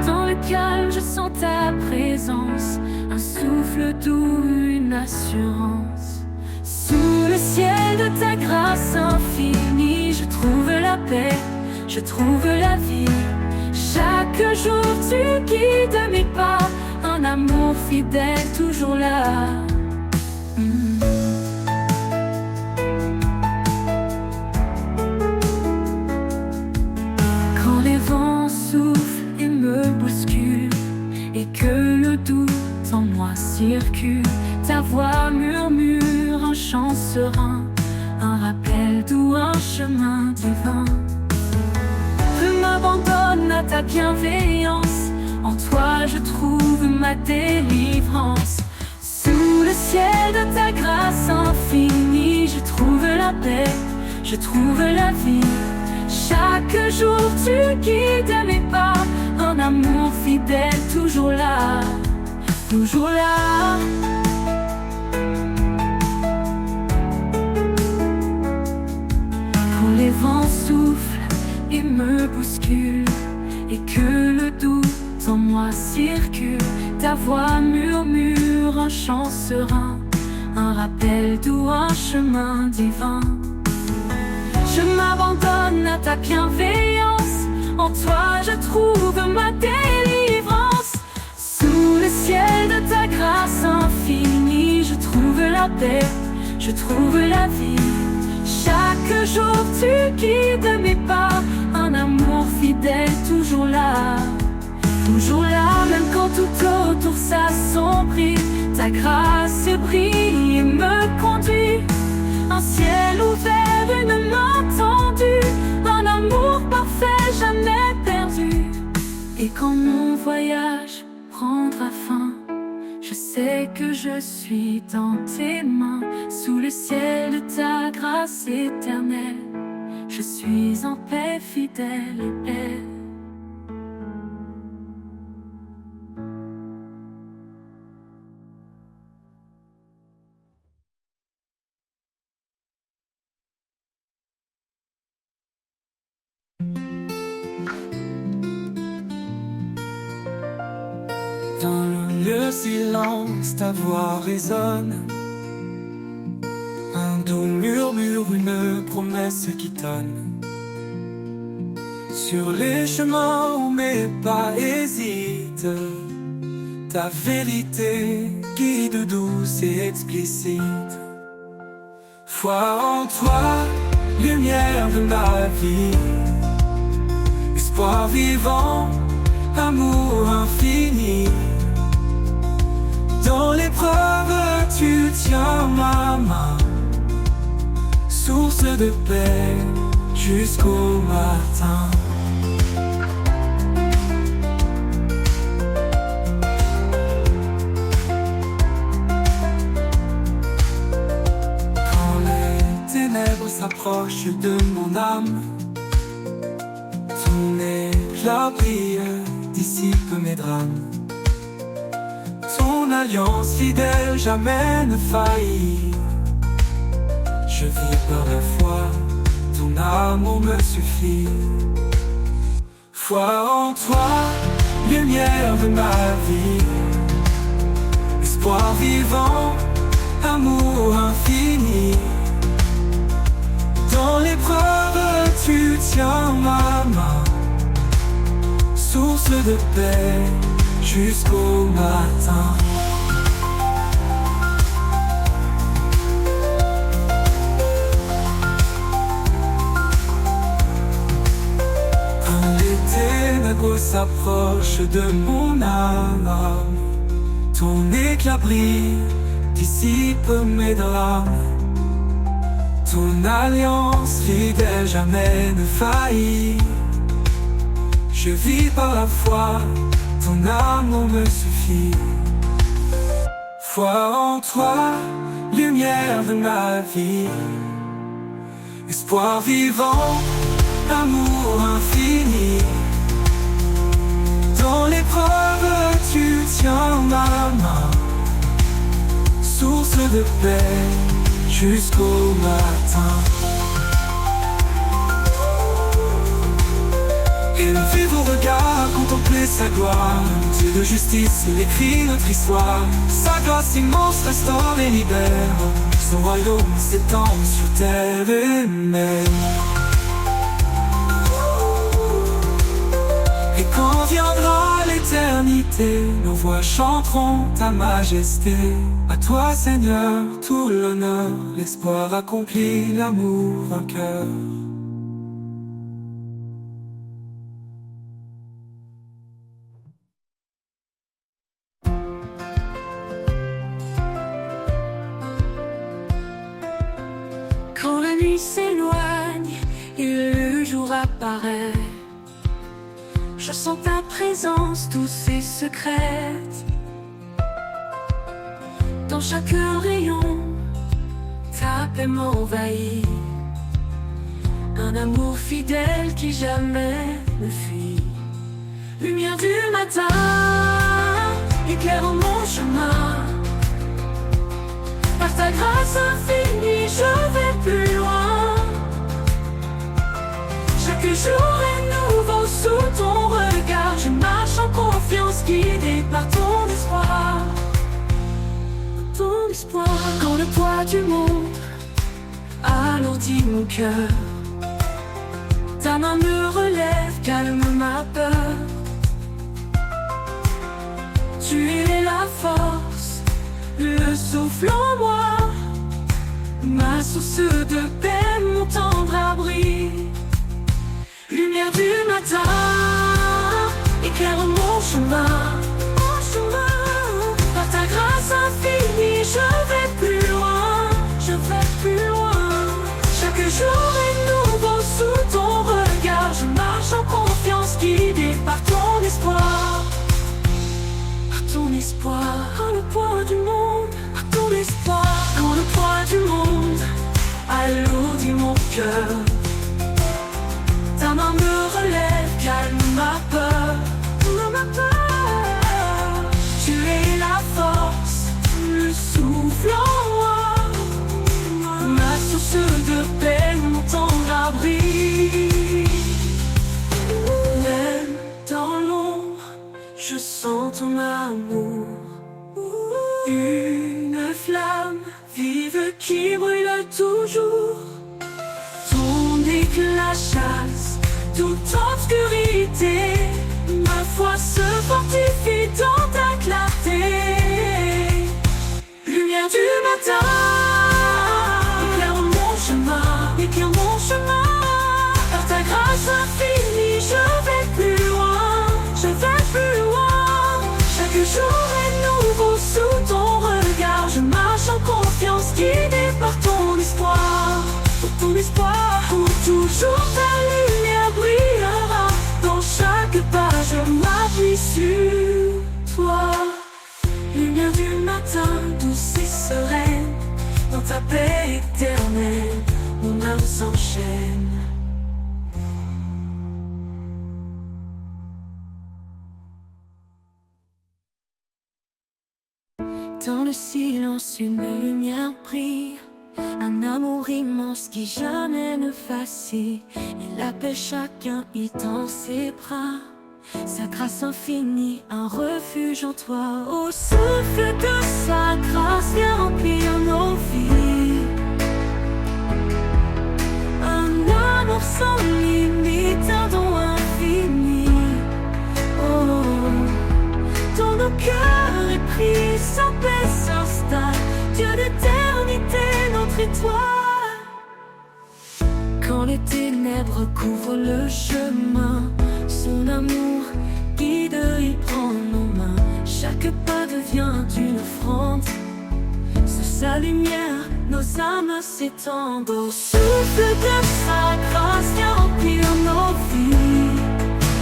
Dans le calme, je sens ta présence, un souffle doux, une assurance. Sous le ciel de ta grâce infinie, je trouve la paix, je trouve la vie. Chaque jour tu guides mes pas, un amour fidèle toujours là. Quand les vents soufflent et me bousculent, et que le doute en moi circule, ta voix murmure un chant serein, un rappel doux, un chemin divin. Je m'abandonne à ta bienveillance, en toi je trouve ma délivrance. Sous le ciel de ta grâce infinie, je trouve la paix, je trouve la vie. Chaque jour tu guides mes pas, un amour fidèle toujours là, toujours là. Quand les vents soufflent et me bouscule, et que le doute en moi circule, ta voix murmure un chant serein, un rappel doux, un chemin divin. Je m'abandonne à ta bienveillance, en toi je trouve ma délivrance. Sous le ciel de ta grâce infinie, je trouve la paix, je trouve la vie. Chaque jour tu guides mes pas, un amour fidèle toujours là, toujours là. Même quand tout autour s'assombrit, ta grâce brille et me conduit. Un ciel ouvert, une main tendue, un amour parfait jamais perdu. Et quand mon voyage prendra fin, je sais que je suis dans tes mains. Sous le ciel de ta grâce éternelle, je suis en paix, fidèle et belle. Dans le silence, ta voix résonne, un doux murmure, une promesse qui tonne. Sur les chemins où mes pas hésitent, ta vérité guide douce et explicite. Foi en toi, lumière de ma vie, espoir vivant, amour infini. Dans l'épreuve, tu tiens ma main, source de paix jusqu'au matin. Quand les ténèbres s'approchent de mon âme, ton éclat brille, dissipe mes drames. Ton alliance fidèle jamais ne faillit. Je vis par la foi, ton amour me suffit. Foi en toi, lumière de ma vie, espoir vivant, amour infini. Dans l'épreuve, tu tiens ma main, source de paix jusqu'au matin. Quand les ténèbres s'approchent de mon âme, ton éclat brille, dissipe mes drames. Ton alliance fidèle jamais ne faillit. Je vis par la foi, ton amour me suffit. Foi en toi, lumière de ma vie, espoir vivant, amour infini. Dans l'épreuve, tu tiens ma main, source de paix jusqu'au matin. Élever vos regards, contempler sa gloire. Dieu de justice, il écrit notre histoire. Sa grâce immense restaure et libère. Son royaume s'étend sur terre et mer. Et quand viendra l'éternité, nos voix chanteront ta majesté. À toi Seigneur, tout l'honneur, l'espoir accompli, l'amour vainqueur. Quand la nuit s'éloigne et le jour apparaît, je sens ta présence douce et secrète. Dans chaque rayon, ta paix m'envahit. Un amour fidèle qui jamais ne fuit. Lumière du matin, éclaire mon chemin. Par ta grâce infinie, je vais plus loin. Chaque jour est nouveau sous ton regard. Je marche en confiance, guidé par ton espoir. Ton espoir. Quand le poids du monde alourdit mon cœur, ta main me relève, calme ma peur. Tu es la force, le souffle en moi, ma source de paix, mon tendre abri. Lumière du matin, éclaire mon chemin. Par ta grâce infinie, je vais plus loin, je vais plus loin. Chaque jour est nouveau sous ton regard. Je marche en confiance, guidé par ton espoir. Par ton espoir, quand le poids du monde, par ton espoir, quand le poids du monde alourdit mon cœur. Ta main me relève, calme ma peur, ma peur. Tu es la force, le souffle en moi, ma source de paix, mon tendre abri. Même dans l'ombre, je sens ton amour. Une flamme vive qui brûle toujours. Ton éclat chasse toute obscurité. Ma foi se fortifie dans ta clarté. Lumière du matin, éclaire paix éternelle, mon âme s'enchaîne. Dans le silence, une lumière brille, un amour immense qui jamais ne vacille. Il appelle chacun, il tend ses bras. Sa grâce infinie, un refuge en toi. Au souffle de sa grâce, viens remplir nos vies. Un amour sans limite, un don infini. Oh, dans nos cœurs épris, sa paix s'installe. Dieu d'éternité, notre étoile. Quand les ténèbres couvrent le chemin, son amour guide, il prend nos mains. Chaque pas devient une offrande. Sous sa lumière, nos âmes s'étendent. Au souffle de sa grâce, viens remplir nos vies.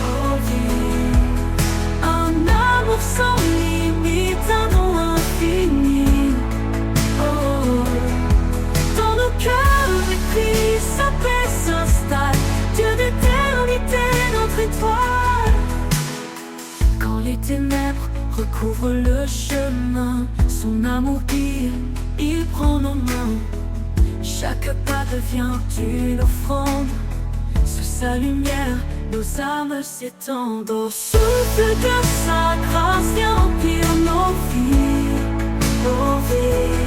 Oh, vie. Un amour sans limite, un don infini. Oh, dans nos cœurs épris, sa paix s'installe. Dieu d'éternité, notre étoile. Quand les ténèbres recouvrent le chemin, son amour guide, il prend nos mains. Chaque pas devient une offrande. Sous sa lumière, nos âmes s'étendent. Au souffle de sa grâce, viens remplir nos vies. Nos vies.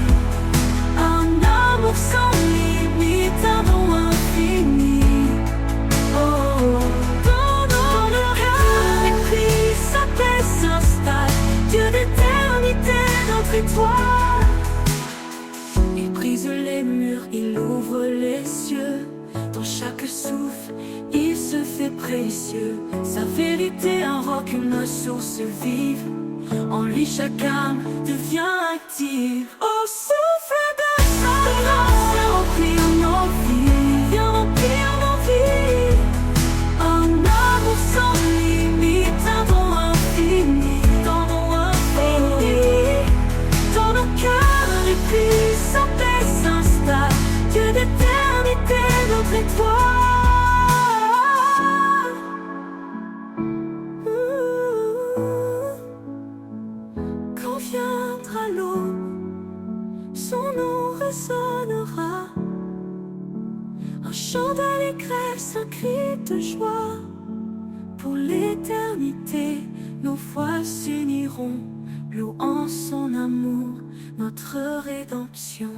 Un amour sans limite, un don infini. Oh, dans nos cœurs épris, sa paix s'installe. Dieu d'éternité, notre étoile. Il brise les murs, il ouvre les cieux. Dans chaque souffle, il se fait précieux. Sa vérité, un roc, une source vive. En lui, chaque âme devient active. Au souffle de sa grâce, viens remplir nos vies. Viens remplir nos vies. Un amour sans limite, un don infini. Dans nos infinis, dans nos cœurs épris, sa paix s'installe. Dieu d'éternité, notre étoile. Quand viendra l'aube, son nom résonnera. Un chant d'allégresse, un cri de joie. Pour l'éternité, nos voix s'uniront, louant son amour, notre rédemption.